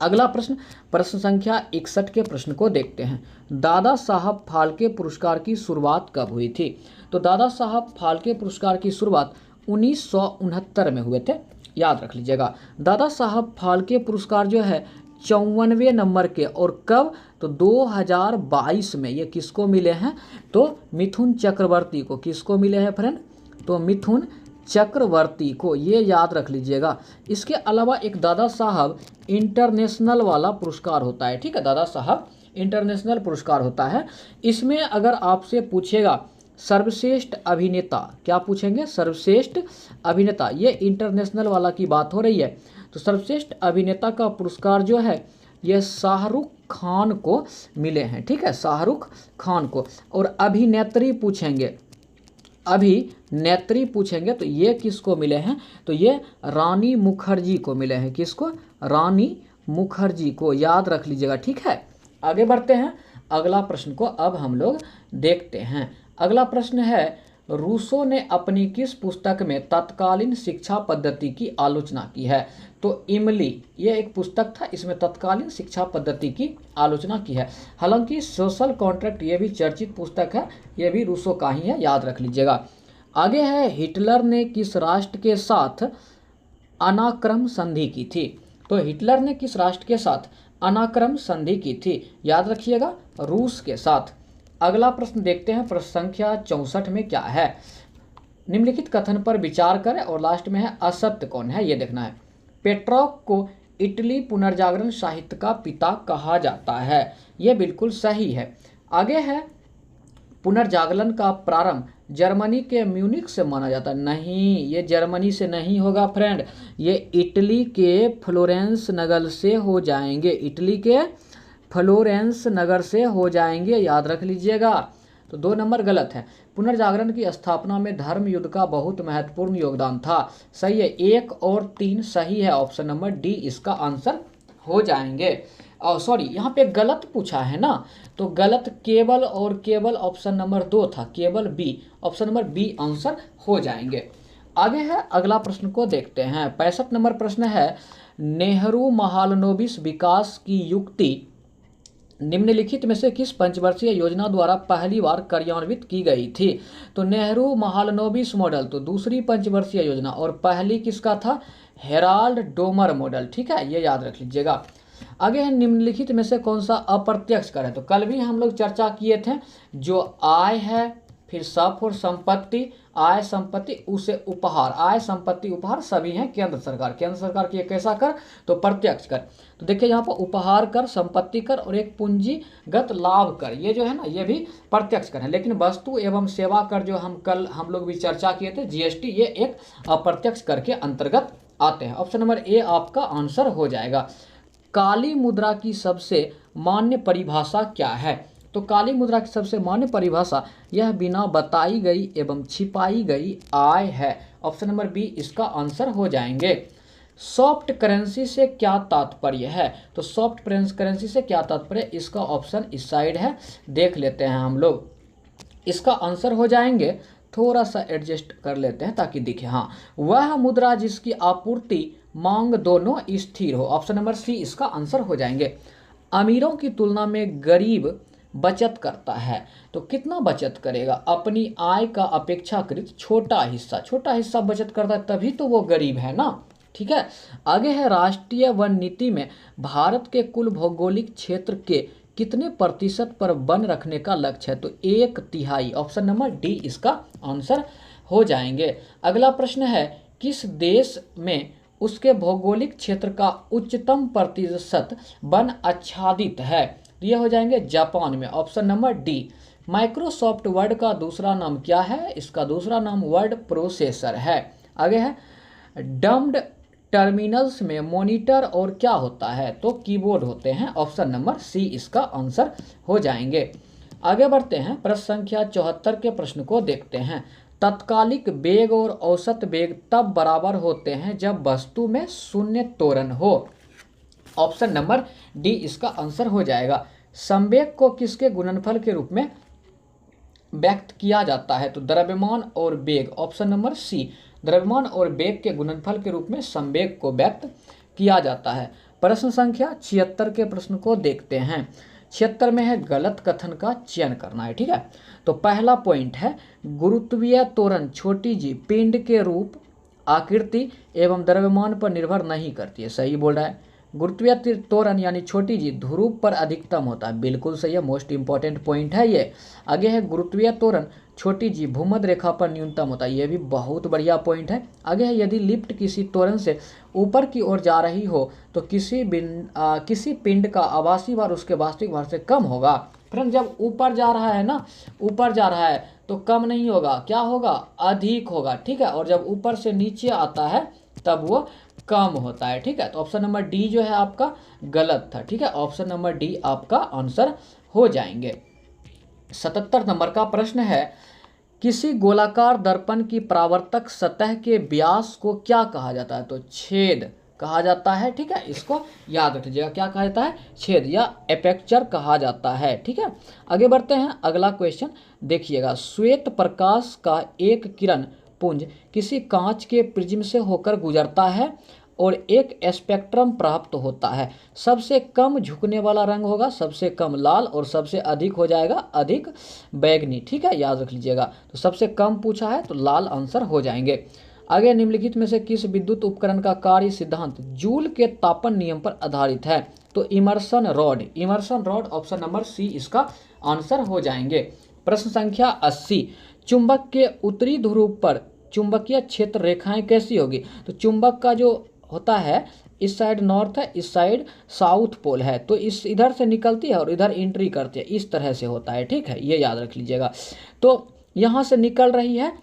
अगला प्रश्न, प्रश्न संख्या 61 के प्रश्न को देखते हैं। दादा साहब फाल्के पुरस्कार की शुरुआत कब हुई थी? तो दादा साहब फाल्के पुरस्कार की शुरुआत 1969 में हुए थे, याद रख लीजिएगा। दादा साहब फाल्के पुरस्कार जो है 54वें नंबर के, और कब? तो 2022 में। ये किसको मिले हैं? तो मिथुन चक्रवर्ती को। किसको मिले हैं फ्रेंड? तो मिथुन चक्रवर्ती को, ये याद रख लीजिएगा। इसके अलावा एक दादा साहब इंटरनेशनल वाला पुरस्कार होता है, ठीक है, दादा साहब इंटरनेशनल पुरस्कार होता है। इसमें अगर आपसे पूछेगा सर्वश्रेष्ठ अभिनेता, क्या पूछेंगे? सर्वश्रेष्ठ अभिनेता, ये इंटरनेशनल वाला की बात हो रही है। तो सर्वश्रेष्ठ अभिनेता का पुरस्कार जो है ये शाहरुख खान को मिले हैं, ठीक है, शाहरुख खान को। और अभिनेत्री पूछेंगे, अभिनेत्री पूछेंगे तो ये किसको मिले हैं? तो ये रानी मुखर्जी को मिले हैं। किसको? रानी मुखर्जी को, याद रख लीजिएगा, ठीक है। आगे बढ़ते हैं, अगला प्रश्न को अब हम लोग देखते हैं। अगला प्रश्न है, रूसो ने अपनी किस पुस्तक में तत्कालीन शिक्षा पद्धति की आलोचना की है? तो इमली, ये एक पुस्तक था, इसमें तत्कालीन शिक्षा पद्धति की आलोचना की है। हालांकि सोशल कॉन्ट्रैक्ट ये भी चर्चित पुस्तक है, ये भी रूसो का ही है, याद रख लीजिएगा। आगे है, हिटलर ने किस राष्ट्र के साथ अनाक्रम संधि की थी? तो हिटलर ने किस राष्ट्र के साथ अनाक्रम संधि की थी? याद रखिएगा, रूस के साथ। अगला प्रश्न देखते हैं, प्रश्न संख्या 64 में क्या है? निम्नलिखित कथन पर विचार करें और लास्ट में है असत्य कौन है, ये देखना है। पेट्रोक को इटली पुनर्जागरण साहित्य का पिता कहा जाता है, ये बिल्कुल सही है। आगे है, पुनर्जागरण का प्रारंभ जर्मनी के म्यूनिख से माना जाता है। नहीं, ये जर्मनी से नहीं होगा फ्रेंड, ये इटली के फ्लोरेंस नगर से हो जाएंगे, इटली के फ्लोरेंस नगर से हो जाएंगे, याद रख लीजिएगा। तो 2 नंबर गलत है। पुनर्जागरण की स्थापना में धर्म युद्ध का बहुत महत्वपूर्ण योगदान था, सही है। 1 और 3 सही है, ऑप्शन नंबर डी इसका आंसर हो जाएंगे। और सॉरी, यहाँ पे गलत पूछा है ना, तो गलत केवल और केवल ऑप्शन नंबर 2 था, केवल B, option number B answer हो जाएंगे। आगे है, अगला प्रश्न को देखते हैं। 65 नंबर प्रश्न है, नेहरू महालनोबिस विकास की युक्ति निम्नलिखित में से किस पंचवर्षीय योजना द्वारा पहली बार कार्यान्वित की गई थी? तो नेहरू महालनोबिस मॉडल तो दूसरी पंचवर्षीय योजना, और पहली किसका था? हेराल्ड डोमर मॉडल, ठीक है, ये याद रख लीजिएगा। आगे है, निम्नलिखित में से कौन सा अप्रत्यक्ष कर है? तो कल भी हम लोग चर्चा किए थे, जो आय है, फिर सप और संपत्ति, आय संपत्ति उसे उपहार, आय संपत्ति उपहार सभी हैं केंद्र सरकार। केंद्र सरकार की एक कैसा कर? तो प्रत्यक्ष कर। तो देखिए यहाँ पर उपहार कर, संपत्ति कर और एक पूंजीगत लाभ कर, ये जो है ना, ये भी प्रत्यक्ष कर है। लेकिन वस्तु एवं सेवा कर जो हम लोग भी चर्चा किए थे, जीएसटी, ये एक अप्रत्यक्ष कर के अंतर्गत आते हैं। ऑप्शन नंबर ए आपका आंसर हो जाएगा। काली मुद्रा की सबसे मान्य परिभाषा क्या है? तो काली मुद्रा की सबसे मान्य परिभाषा, यह बिना बताई गई एवं छिपाई गई आय है, ऑप्शन नंबर बी इसका आंसर हो जाएंगे। सॉफ्ट करेंसी से क्या तात्पर्य है? तो सॉफ्ट करेंसी से क्या तात्पर्य, इसका ऑप्शन इस साइड है, देख लेते हैं हम लोग। इसका आंसर हो जाएंगे, थोड़ा सा एडजस्ट कर लेते हैं ताकि दिखे, हाँ, वह मुद्रा जिसकी आपूर्ति मांग दोनों स्थिर हो, ऑप्शन नंबर सी इसका आंसर हो जाएंगे। अमीरों की तुलना में गरीब बचत करता है, तो कितना बचत करेगा? अपनी आय का अपेक्षाकृत छोटा हिस्सा बचत करता है, तभी तो वो गरीब है ना, ठीक है। आगे है, राष्ट्रीय वन नीति में भारत के कुल भौगोलिक क्षेत्र के कितने प्रतिशत पर वन रखने का लक्ष्य है? तो 1/3, ऑप्शन नंबर डी इसका आंसर हो जाएंगे। अगला प्रश्न है, किस देश में उसके भौगोलिक क्षेत्र का उच्चतम प्रतिशत वन आच्छादित है? ये हो जाएंगे जापान में, option number D. Microsoft word का दूसरा नाम क्या है? इसका दूसरा नाम वर्ड प्रोसेसर है। आगे है, डम्ड टर्मिनल्स में मॉनिटर और क्या होता है? तो कीबोर्ड होते हैं, ऑप्शन नंबर सी इसका आंसर हो जाएंगे। आगे बढ़ते हैं, प्रश्न संख्या 74 के प्रश्न को देखते हैं। तत्कालिक वेग और औसत वेग तब बराबर होते हैं जब वस्तु में शून्य त्वरण हो, ऑप्शन नंबर डी इसका आंसर हो जाएगा। संवेग को किसके गुणनफल के रूप में व्यक्त किया जाता है? तो द्रव्यमान और वेग, ऑप्शन नंबर सी, द्रव्यमान और वेग के गुणनफल के रूप में संवेग को व्यक्त किया जाता है। प्रश्न संख्या 76 के प्रश्न को देखते हैं। 76 में है गलत कथन का चयन करना है। ठीक है, तो पहला पॉइंट है गुरुत्वीय त्वरण छोटी जीव पिंड के रूप, आकृति एवं द्रव्यमान पर निर्भर नहीं करती है। सही बोल रहा है। गुरुत्वीय त्वरण यानी छोटी जीव ध्रुव पर अधिकतम होता है। बिल्कुल सही है, मोस्ट इंपॉर्टेंट पॉइंट है ये। आगे है गुरुत्वीय त्वरण छोटी जीव भूमध्य रेखा पर न्यूनतम होता है। ये भी बहुत बढ़िया पॉइंट है। आगे है यदि लिफ्ट किसी त्वरण से ऊपर की ओर जा रही हो तो किसी पिंड का आभासी भार उसके वास्तविक भार से कम होगा। फ्रेंड, जब ऊपर जा रहा है ना, ऊपर जा रहा है तो कम नहीं होगा, क्या होगा, अधिक होगा। ठीक है, और जब ऊपर से नीचे आता है तब वो कम होता है। ठीक है, तो ऑप्शन नंबर डी जो है आपका गलत था। ठीक है, ऑप्शन नंबर डी आपका आंसर हो जाएंगे। 77 नंबर का प्रश्न है किसी गोलाकार दर्पण की परावर्तक सतह के व्यास को क्या कहा जाता है? तो छेद कहा जाता है। ठीक है, इसको याद रख लीजिएगा, क्या कहा जाता है, छेद या एपेक्चर कहा जाता है। ठीक है, आगे बढ़ते हैं। अगला क्वेश्चन देखिएगा, श्वेत प्रकाश का एक किरण पुंज किसी कांच के प्रिज्म से होकर गुजरता है और एक स्पेक्ट्रम प्राप्त होता है। सबसे कम झुकने वाला रंग होगा सबसे कम लाल और सबसे अधिक हो जाएगा अधिक बैगनी। ठीक है, याद रख लीजिएगा। तो सबसे कम पूछा है तो लाल आंसर हो जाएंगे। आगे निम्नलिखित में से किस विद्युत उपकरण का कार्य सिद्धांत जूल के तापन नियम पर आधारित है? तो Emerson rod, Emerson rod option number C इसका आंसर हो जाएंगे। प्रश्न संख्या 80, चुंबक के उत्तरी ध्रुव पर चुंबकीय क्षेत्र रेखाएं कैसी होगी? तो चुंबक का जो होता है इस साइड नॉर्थ है, इस साइड साउथ पोल है, तो इस इधर से निकलती है और इधर एंट्री करती है, इस तरह से होता है। ठीक है, ये याद रख लीजिएगा। तो यहाँ से निकल रही है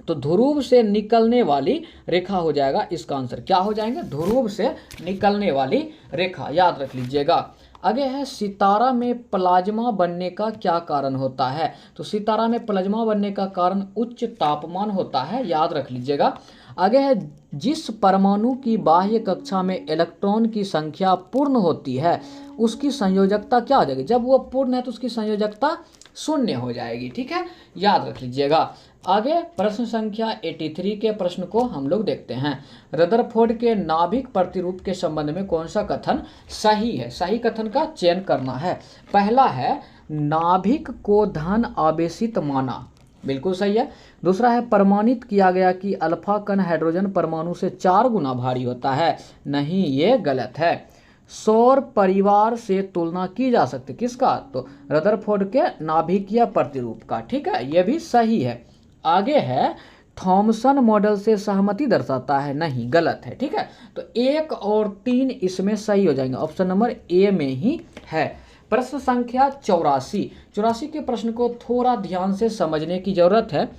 तो ध्रुव से निकलने वाली रेखा हो जाएगा इसका आंसर। क्या हो जाएंगे? ध्रुव से निकलने वाली रेखा, याद रख लीजिएगा। आगे है सितारा में प्लाज्मा बनने का क्या कारण होता है? तो सितारा में प्लाज्मा बनने का कारण उच्च तापमान होता है, याद रख लीजिएगा। आगे है जिस परमाणु की बाह्य कक्षा में इलेक्ट्रॉन की संख्या पूर्ण होती है उसकी संयोजकता क्या हो जाएगी? जब वो पूर्ण है तो उसकी संयोजकता शून्य हो जाएगी। ठीक है, याद रख लीजिएगा। आगे प्रश्न संख्या 83 के प्रश्न को हम लोग देखते हैं। रदरफोर्ड के नाभिक प्रतिरूप के संबंध में कौन सा कथन सही है? सही कथन का चयन करना है। पहला है नाभिक को धन आवेशित माना, बिल्कुल सही है। दूसरा है प्रमाणित किया गया कि अल्फा कण हाइड्रोजन परमाणु से 4 गुना भारी होता है, नहीं, ये गलत है। सौर परिवार से तुलना की जा सकती, किसका? तो रदरफोर्ड के नाभिकीय प्रतिरूप का। ठीक है, यह भी सही है। आगे है थॉमसन मॉडल से सहमति दर्शाता है, नहीं, गलत है। ठीक है, तो 1 और 3 इसमें सही हो जाएंगे, ऑप्शन नंबर ए में ही है। प्रश्न संख्या 84 के प्रश्न को थोड़ा ध्यान से समझने की जरूरत है।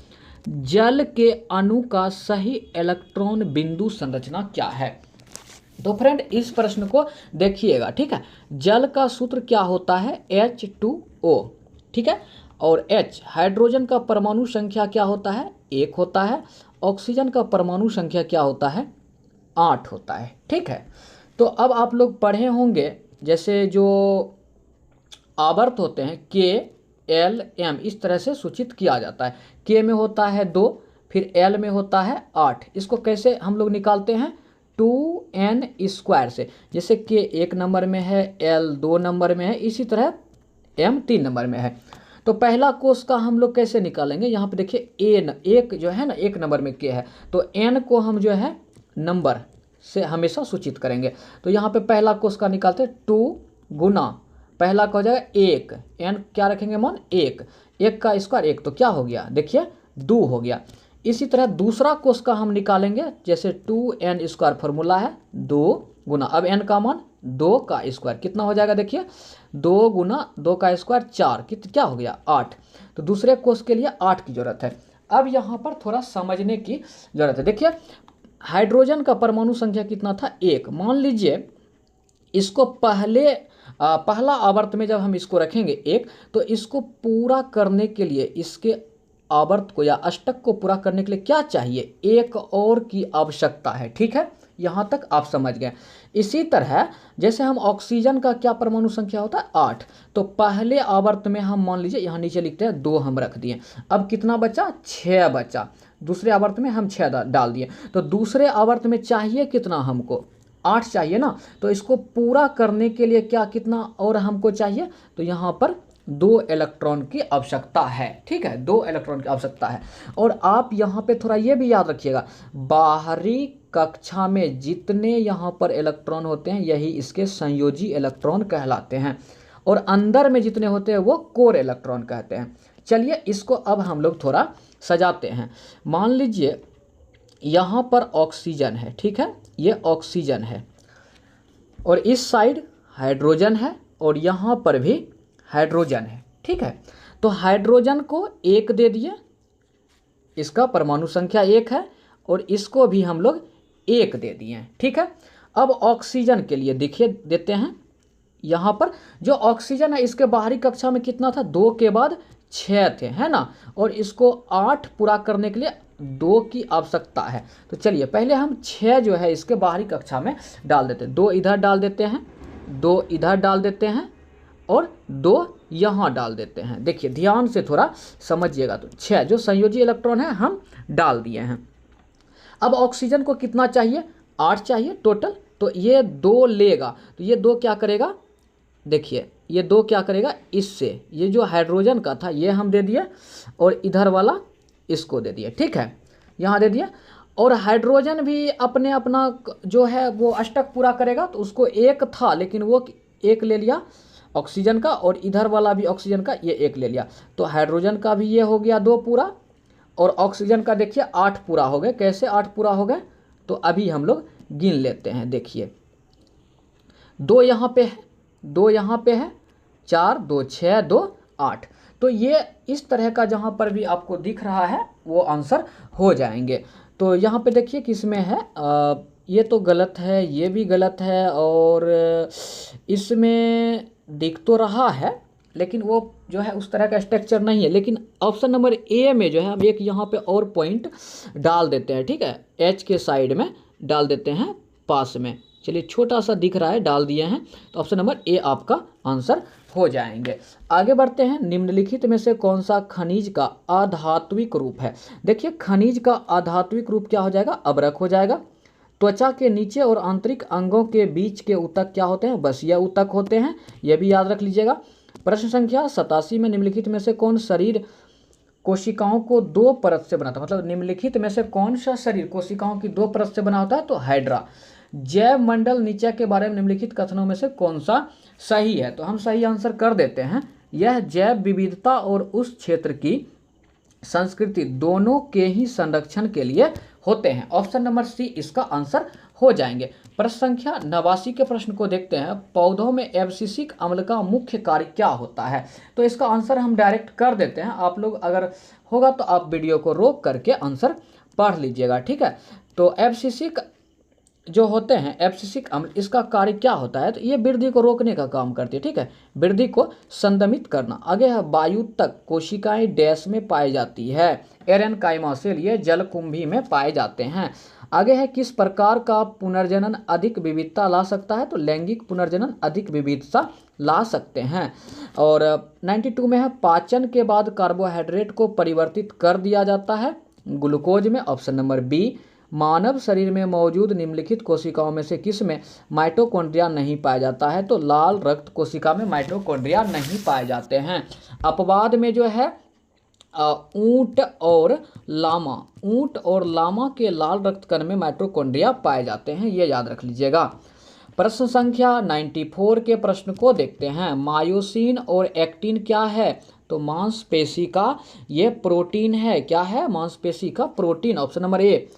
जल के अणु का सही इलेक्ट्रॉन बिंदु संरचना क्या है? तो फ्रेंड इस प्रश्न को देखिएगा। ठीक है, जल का सूत्र क्या होता है? H2O। ठीक है, और H हाइड्रोजन का परमाणु संख्या क्या होता है? 1 होता है। ऑक्सीजन का परमाणु संख्या क्या होता है? 8 होता है। ठीक है, तो अब आप लोग पढ़े होंगे जैसे जो आवर्त होते हैं K, L, M, इस तरह से सूचित किया जाता है। K में होता है 2, फिर L में होता है 8। इसको कैसे हम लोग निकालते हैं? 2n² से। जैसे K 1 नंबर में है, L 2 नंबर में है, इसी तरह M 3 नंबर में है। तो पहला कोष का हम लोग कैसे निकालेंगे? यहाँ पे देखिए n, एक जो है ना 1 नंबर में K है, तो n को हम जो है नंबर से हमेशा सूचित करेंगे। तो यहाँ पे पहला कोष का निकालते हैं 2 गुना पहला का हो जाएगा 1, n क्या रखेंगे मान 1, 1 का स्क्वायर 1, तो क्या हो गया? देखिए 2 हो गया। इसी तरह दूसरा कोष का हम निकालेंगे, जैसे 2n² फॉर्मूला है 2 गुना, अब n का मान 2 का स्क्वायर कितना हो जाएगा? देखिए 2 गुना 2 का स्क्वायर 4, क्या हो गया? 8। तो दूसरे कोष के लिए 8 की जरूरत है। अब यहाँ पर थोड़ा समझने की जरूरत है। देखिए हाइड्रोजन का परमाणु संख्या कितना था? 1। मान लीजिए इसको पहला आवर्त में जब हम इसको रखेंगे 1, तो इसको पूरा करने के लिए, इसके आवर्त को या अष्टक को पूरा करने के लिए क्या चाहिए? 1 और की आवश्यकता है। ठीक है, यहाँ तक आप समझ गए। इसी तरह जैसे हम ऑक्सीजन का क्या परमाणु संख्या होता है? 8। तो पहले आवर्त में हम मान लीजिए यहाँ नीचे लिखते हैं 2 हम रख दिए, अब कितना बचा? 6 बचा। दूसरे आवर्त में हम 6 डाल दिए, तो दूसरे आवर्त में चाहिए कितना हमको? 8 चाहिए ना, तो इसको पूरा करने के लिए क्या कितना और हमको चाहिए, तो यहाँ पर 2 इलेक्ट्रॉन की आवश्यकता है। ठीक है, 2 इलेक्ट्रॉन की आवश्यकता है। और आप यहाँ पे थोड़ा ये भी याद रखिएगा, बाहरी कक्षा में जितने यहाँ पर इलेक्ट्रॉन होते हैं यही इसके संयोजी इलेक्ट्रॉन कहलाते हैं, और अंदर में जितने होते हैं वो कोर इलेक्ट्रॉन कहते हैं। चलिए इसको अब हम लोग थोड़ा सजाते हैं। मान लीजिए यहाँ पर ऑक्सीजन है, ठीक है, ये ऑक्सीजन है, और इस साइड हाइड्रोजन है, और यहाँ पर भी हाइड्रोजन है। ठीक है, तो हाइड्रोजन को 1 दे दिए, इसका परमाणु संख्या 1 है, और इसको भी हम लोग 1 दे दिए। ठीक है, अब ऑक्सीजन के लिए देखिए देते हैं, यहाँ पर जो ऑक्सीजन है इसके बाहरी कक्षा में कितना था, 2 के बाद 6 थे, है ना, और इसको 8 पूरा करने के लिए 2 की आवश्यकता है। तो चलिए पहले हम 6 जो है इसके बाहरी कक्षा में डाल देते हैं, 2 इधर डाल देते हैं, 2 इधर डाल देते हैं, और 2 यहाँ डाल देते हैं। देखिए ध्यान से थोड़ा समझिएगा, तो 6 जो संयोजी इलेक्ट्रॉन है हम डाल दिए हैं। अब ऑक्सीजन को कितना चाहिए, 8 चाहिए टोटल, तो ये 2 लेगा, तो ये 2 क्या करेगा, देखिए ये 2 क्या करेगा, इससे ये जो हाइड्रोजन का था ये हम दे दिए, और इधर वाला इसको दे दिए। ठीक है, यहाँ दे दिया, और हाइड्रोजन भी अपने अपना जो है वो अष्टक पूरा करेगा, तो उसको 1 था लेकिन वो 1 ले लिया ऑक्सीजन का, और इधर वाला भी ऑक्सीजन का ये 1 ले लिया, तो हाइड्रोजन का भी ये हो गया 2 पूरा, और ऑक्सीजन का देखिए 8 पूरा हो गए। कैसे 8 पूरा हो गए, तो अभी हम लोग गिन लेते हैं। देखिए 2 यहाँ पे है, 2 यहाँ पे है, 4 2 6 2 8, तो ये इस तरह का जहाँ पर भी आपको दिख रहा है वो आंसर हो जाएंगे। तो यहाँ पे देखिए किसमें है, ये तो गलत है, ये भी गलत है, और इसमें दिख तो रहा है लेकिन वो जो है उस तरह का स्ट्रक्चर नहीं है। लेकिन ऑप्शन नंबर ए में जो है हम एक यहाँ पे और पॉइंट डाल देते हैं। ठीक है, एच के साइड में डाल देते हैं पास में, चलिए छोटा सा दिख रहा है, डाल दिए हैं, तो ऑप्शन नंबर ए आपका आंसर हो जाएंगे। आगे बढ़ते हैं, निम्नलिखित में से कौन सा खनिज का अधात्विक रूप है। देखिए खनिज का अधात्विक रूप क्या हो जाएगा, अभ्रक हो जाएगा। त्वचा के नीचे और आंतरिक अंगों के बीच के ऊतक क्या होते हैं, बसीय ऊतक होते हैं, यह भी याद रख लीजिएगा। प्रश्न संख्या 87 में निम्नलिखित में से कौन शरीर कोशिकाओं को 2 परत से बनाता है, मतलब निम्नलिखित में से कौन सा शरीर कोशिकाओं की 2 परत से बना होता है, तो हाइड्रा। जैव मंडल नीचे के बारे में निम्नलिखित कथनों में से कौन सा सही है, तो हम सही आंसर कर देते हैं, यह जैव विविधता और उस क्षेत्र की संस्कृति दोनों के ही संरक्षण के लिए होते हैं। ऑप्शन नंबर सी इसका आंसर हो जाएंगे। प्रश्न संख्या 89 के प्रश्न को देखते हैं, पौधों में एब्सिसिक अम्ल का मुख्य कार्य क्या होता है, तो इसका आंसर हम डायरेक्ट कर देते हैं। आप लोग अगर होगा तो आप वीडियो को रोक करके आंसर पढ़ लीजिएगा। ठीक है, तो एब्सिसिक जो होते हैं एब्सिसिक अम्ल, इसका कार्य क्या होता है, तो ये वृद्धि को रोकने का काम करती है। ठीक है, वृद्धि को संदमित करना। आगे है वायु तक कोशिकाएं डैश में पाई जाती है, एरेनकाइमा से लिए जलकुंभी में पाए जाते हैं। आगे है किस प्रकार का पुनर्जनन अधिक विविधता ला सकता है, तो लैंगिक पुनर्जनन अधिक विविधता ला सकते हैं। और 92 में है पाचन के बाद कार्बोहाइड्रेट को परिवर्तित कर दिया जाता है ग्लूकोज में, ऑप्शन नंबर बी। मानव शरीर में मौजूद निम्नलिखित कोशिकाओं में से किस में माइटोकॉन्ड्रिया नहीं पाया जाता है, तो लाल रक्त कोशिका में माइटोकॉन्ड्रिया नहीं पाए जाते हैं। अपवाद में जो है ऊंट और लामा के लाल रक्त कण में माइटोकॉन्ड्रिया पाए जाते हैं, ये याद रख लीजिएगा। प्रश्न संख्या 94 के प्रश्न को देखते हैं, मायोसिन और एक्टिन क्या है, तो मांसपेशी का ये प्रोटीन है। क्या है, मांसपेशी का प्रोटीन, ऑप्शन नंबर ए।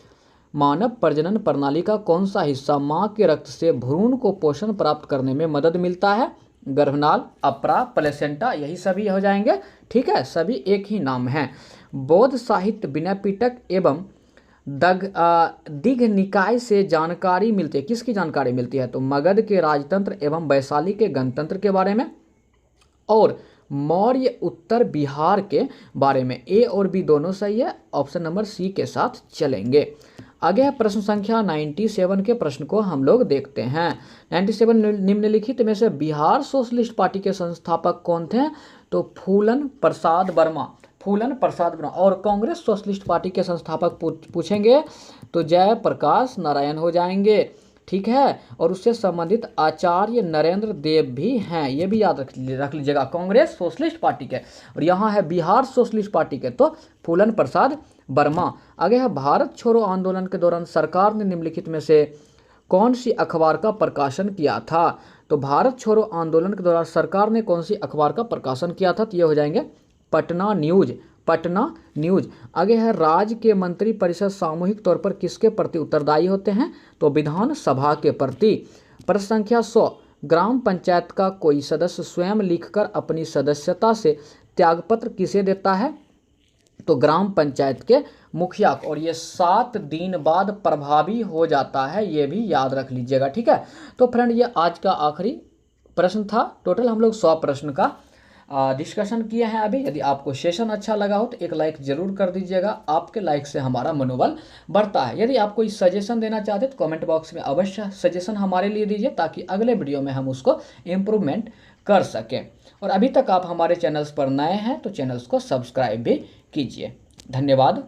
मानव प्रजनन प्रणाली का कौन सा हिस्सा मां के रक्त से भ्रूण को पोषण प्राप्त करने में मदद मिलता है, गर्भनाल, अप्रा, प्लेसेंटा, यही सभी हो जाएंगे। ठीक है, सभी एक ही नाम है। बौद्ध साहित्य विनय पिटक एवं दिघ निकाय से जानकारी मिलती है, किसकी जानकारी मिलती है, तो मगध के राजतंत्र एवं वैशाली के गणतंत्र के बारे में, और मौर्य उत्तर बिहार के बारे में। ए और बी दोनों सही है, ऑप्शन नंबर सी के साथ चलेंगे। आगे है प्रश्न संख्या 97 के प्रश्न को हम लोग देखते हैं। 97 निम्नलिखित में से बिहार सोशलिस्ट पार्टी के संस्थापक कौन थे, तो फूलन प्रसाद वर्मा। और कांग्रेस सोशलिस्ट पार्टी के संस्थापक पूछेंगे तो जयप्रकाश नारायण हो जाएंगे। ठीक है, और उससे संबंधित आचार्य नरेंद्र देव भी हैं, ये भी याद रख लीजिएगा। कांग्रेस सोशलिस्ट पार्टी के, और यहाँ है बिहार सोशलिस्ट पार्टी के, तो फूलन प्रसाद वर्मा। आगे है भारत छोड़ो आंदोलन के दौरान सरकार ने निम्नलिखित में से कौन सी अखबार का प्रकाशन किया था? तो भारत छोड़ो आंदोलन के दौरान सरकार ने कौन सी अखबार का प्रकाशन किया था? तो ये हो जाएंगे पटना न्यूज, पटना न्यूज। आगे है राज्य के मंत्री परिषद सामूहिक तौर पर किसके प्रति उत्तरदायी होते हैं? तो विधान सभा के प्रति। प्रश्न संख्या 100, ग्राम पंचायत का कोई सदस्य स्वयं लिखकर अपनी सदस्यता से त्यागपत्र किसे देता है? तो ग्राम पंचायत के मुखिया को, और ये 7 दिन बाद प्रभावी हो जाता है, ये भी याद रख लीजिएगा। ठीक है, तो फ्रेंड ये आज का आखिरी प्रश्न था। टोटल हम लोग 100 प्रश्न का डिस्कशन किए हैं अभी। यदि आपको सेशन अच्छा लगा हो तो एक लाइक जरूर कर दीजिएगा, आपके लाइक से हमारा मनोबल बढ़ता है। यदि आप कोई सजेशन देना चाहते तो कमेंट बॉक्स में अवश्य सजेशन हमारे लिए दीजिए, ताकि अगले वीडियो में हम उसको इम्प्रूवमेंट कर सकें। और अभी तक आप हमारे चैनल्स पर नए हैं तो चैनल्स को सब्सक्राइब भी कीजिए। धन्यवाद।